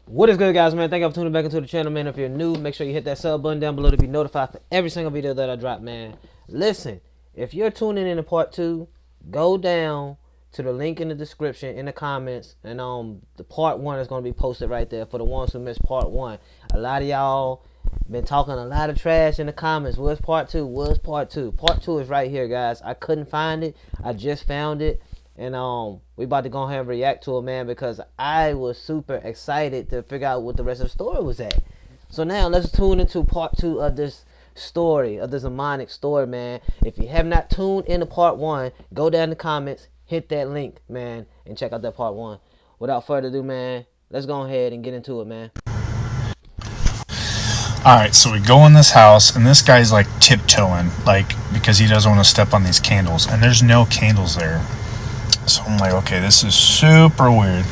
What is good, guys, man? Thank you for tuning back into the channel, man. If you're new, make sure you hit that sub button down below to be notified for every single video that I drop, man. Listen, if you're tuning in to part two, go down to the link in the description in the comments, and the part one is gonna be posted right there for the ones who missed part one. A lot of y'all been talking a lot of trash in the comments. Where's part two? Where's part two? Part two is right here, guys. I couldn't find it. I just found it. And we about to go ahead and react to it, man, because I was super excited to figure out what the rest of the story was at. So now let's tune into part two of this story, of this demonic story, man. If you have not tuned into part one, go down in the comments, hit that link, man, and check out that part one. Without further ado, man, let's go ahead and get into it, man. Alright, so we go in this house, and this guy's like tiptoeing, like, because he doesn't want to step on these candles, and there's no candles there. So I'm like, okay, this is super weird.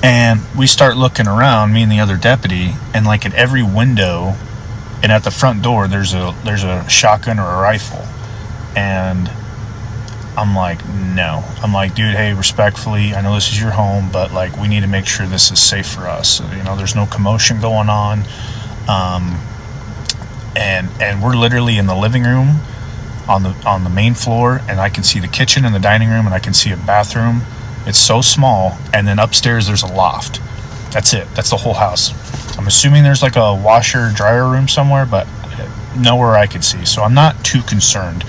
And we start looking around, me and the other deputy, and like at every window and at the front door, there's a shotgun or a rifle. And I'm like, no. I'm like, dude, hey, respectfully, I know this is your home, but like, we need to make sure this is safe for us. You know, there's no commotion going on. And we're literally in the living room on the main floor, and I can see the kitchen and the dining room, and I can see a bathroom. It's so small. And then upstairs there's a loft. That's it. That's the whole house. I'm assuming there's like a washer dryer room somewhere, but nowhere I could see, so I'm not too concerned.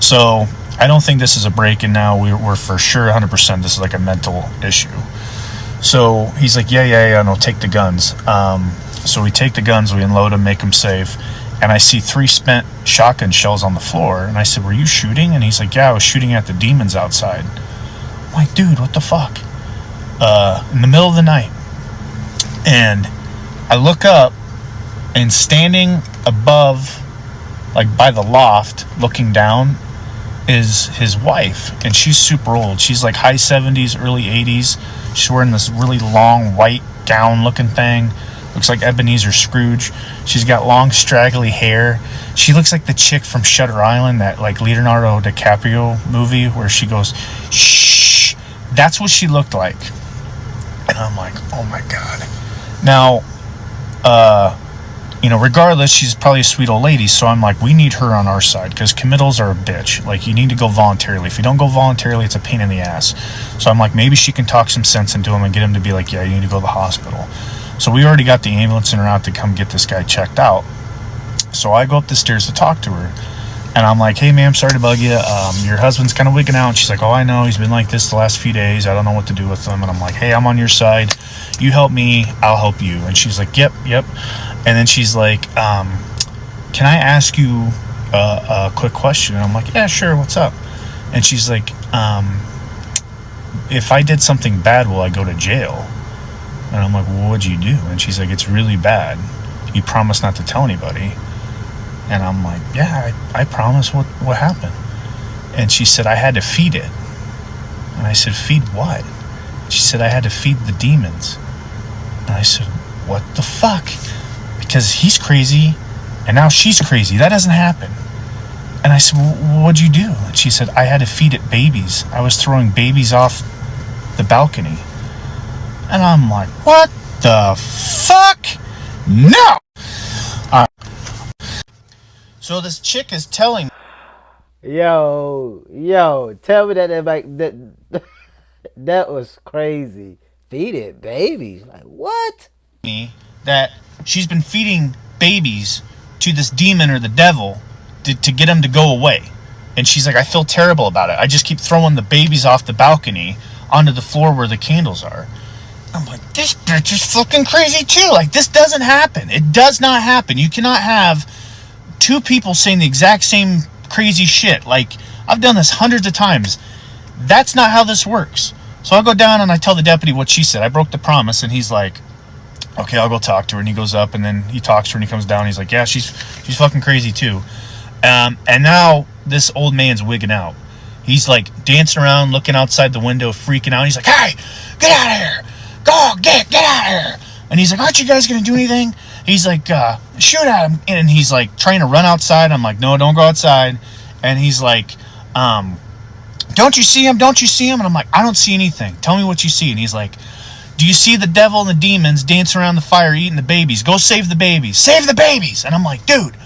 So I don't think this is a break-in now. We're for sure 100% this is like a mental issue. So he's like, yeah, no, take the guns. So we take the guns, we unload them, make them safe. And I see 3 spent shotgun shells on the floor. And I said, were you shooting? And he's like, yeah, I was shooting at the demons outside. I'm like, dude, what the fuck? In the middle of the night. And I look up, and standing above, like by the loft, looking down, is his wife. And she's super old. She's like high 70s, early 80s. She's wearing this really long white gown looking thing. Looks like Ebenezer Scrooge. She's got long, straggly hair. She looks like the chick from Shutter Island, that like Leonardo DiCaprio movie where she goes, shh. That's what she looked like. And I'm like, oh my God. Now, regardless, she's probably a sweet old lady. So I'm like, we need her on our side because committals are a bitch. Like, you need to go voluntarily. If you don't go voluntarily, it's a pain in the ass. So I'm like, maybe she can talk some sense into him and get him to be like, yeah, you need to go to the hospital. So we already got the ambulance in route to come get this guy checked out. So I go up the stairs to talk to her. And I'm like, hey, ma'am, sorry to bug you. Your husband's kind of wigging out. And she's like, oh, I know. He's been like this the last few days. I don't know what to do with him. And I'm like, hey, I'm on your side. You help me. I'll help you. And she's like, yep. And then she's like, can I ask you a quick question? And I'm like, yeah, sure. What's up? And she's like, if I did something bad, will I go to jail? And I'm like, well, what'd you do? And she's like, it's really bad. You promise not to tell anybody. And I'm like, yeah, I promise. What happened? And she said, I had to feed it. And I said, feed what? She said, I had to feed the demons. And I said, what the fuck? Because he's crazy, and now she's crazy. That doesn't happen. And I said, well, what'd you do? And she said, I had to feed it babies. I was throwing babies off the balcony. And I'm like, what the fuck? No! So this chick is telling me. Yo, tell me that was crazy. Feed it babies. Like, what? That she's been feeding babies to this demon or the devil to get him to go away. And she's like, I feel terrible about it. I just keep throwing the babies off the balcony onto the floor where the candles are. I'm like, this bitch is fucking crazy too. Like, this doesn't happen. It does not happen. You cannot have 2 people saying the exact same crazy shit. Like, I've done this hundreds of times. That's not how this works. So I go down and I tell the deputy what she said. I broke the promise, and he's like, okay, I'll go talk to her. And he goes up, and then he talks to her, and he comes down. And he's like, yeah, she's fucking crazy too. And now this old man's wigging out. He's like dancing around, looking outside the window, freaking out. He's like, hey, get out of here. Go, get out of here. And he's like, aren't you guys going to do anything? He's like, shoot at him. And he's like trying to run outside. I'm like, no, don't go outside. And he's like, don't you see him? Don't you see him? And I'm like, I don't see anything. Tell me what you see. And he's like, do you see the devil and the demons dancing around the fire eating the babies? Go save the babies. Save the babies. And I'm like, dude,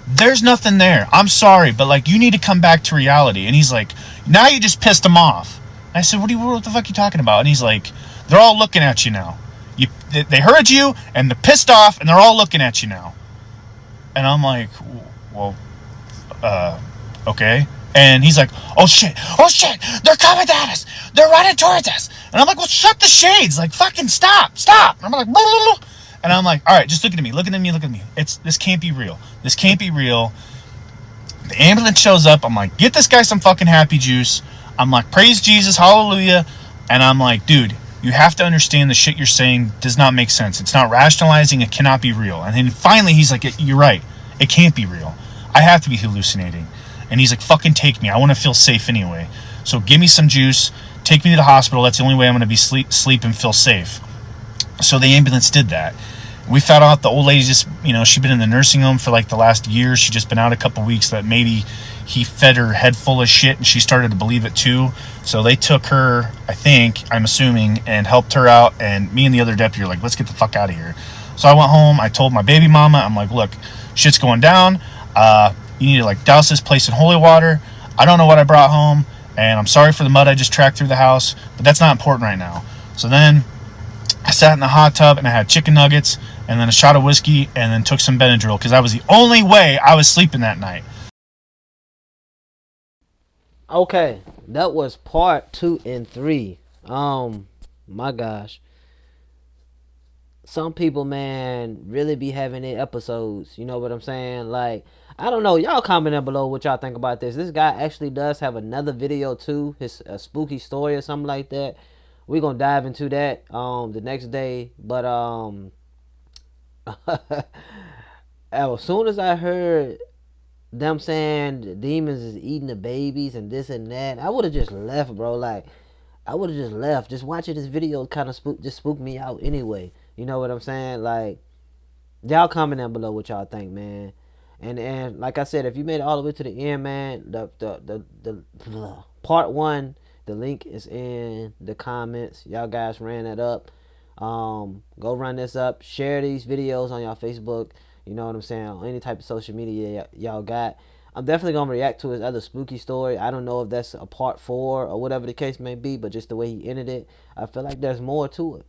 there's nothing there. I'm sorry, but like you need to come back to reality. And he's like, now you just pissed them off. I said, what the fuck are you talking about? And he's like, they're all looking at you now. They heard you and they're pissed off and they're all looking at you now. And I'm like, well, okay. And he's like, oh shit, they're coming at us, they're running towards us. And I'm like, well, shut the shades, like fucking stop. And I'm like, blah, blah, blah. And I'm like, all right, just look at me. This can't be real. The ambulance shows up. I'm like, get this guy some fucking happy juice. I'm like, praise Jesus, hallelujah. And I'm like, dude, you have to understand the shit you're saying does not make sense. It's not rationalizing. It cannot be real. And then finally he's like, you're right. It can't be real. I have to be hallucinating. And he's like, fucking take me. I want to feel safe anyway. So give me some juice. Take me to the hospital. That's the only way I'm going to be sleep and feel safe. So the ambulance did that. We found out the old lady just, she'd been in the nursing home for like the last year. She'd just been out a couple weeks, that maybe he fed her head full of shit and she started to believe it too. So they took her, I'm assuming, and helped her out. And me and the other deputy were like, let's get the fuck out of here. So I went home. I told my baby mama, I'm like, look, shit's going down. You need to like douse this place in holy water. I don't know what I brought home. And I'm sorry for the mud I just tracked through the house, but that's not important right now. So then I sat in the hot tub and I had chicken nuggets and then a shot of whiskey and then took some Benadryl because that was the only way I was sleeping that night. Okay, that was part 2 and 3. My gosh. Some people, man, really be having their episodes. You know what I'm saying? Like, I don't know. Y'all comment down below what y'all think about this. This guy actually does have another video too. His a spooky story or something like that. We're gonna dive into that the next day. But as soon as I heard them saying the demons is eating the babies and this and that, I would have just left, bro. Like, I would have just left. Just watching this video kind of spooked me out anyway. You know what I'm saying? Like, y'all comment down below what y'all think, man. And like I said, if you made it all the way to the end, man, the part 1, the link is in the comments. Y'all guys ran that up. Go run this up. Share these videos on y'all Facebook. You know what I'm saying? On any type of social media y'all got. I'm definitely gonna react to his other spooky story. I don't know if that's a part 4 or whatever the case may be, but just the way he ended it, I feel like there's more to it.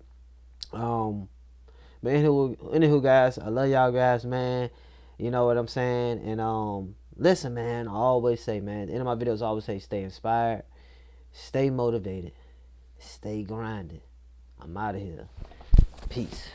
But anywho, guys, I love y'all guys, man. You know what I'm saying? And listen, man, I always say, man, at the end of my videos, I always say, stay inspired, stay motivated, stay grinding. I'm out of here. Peace.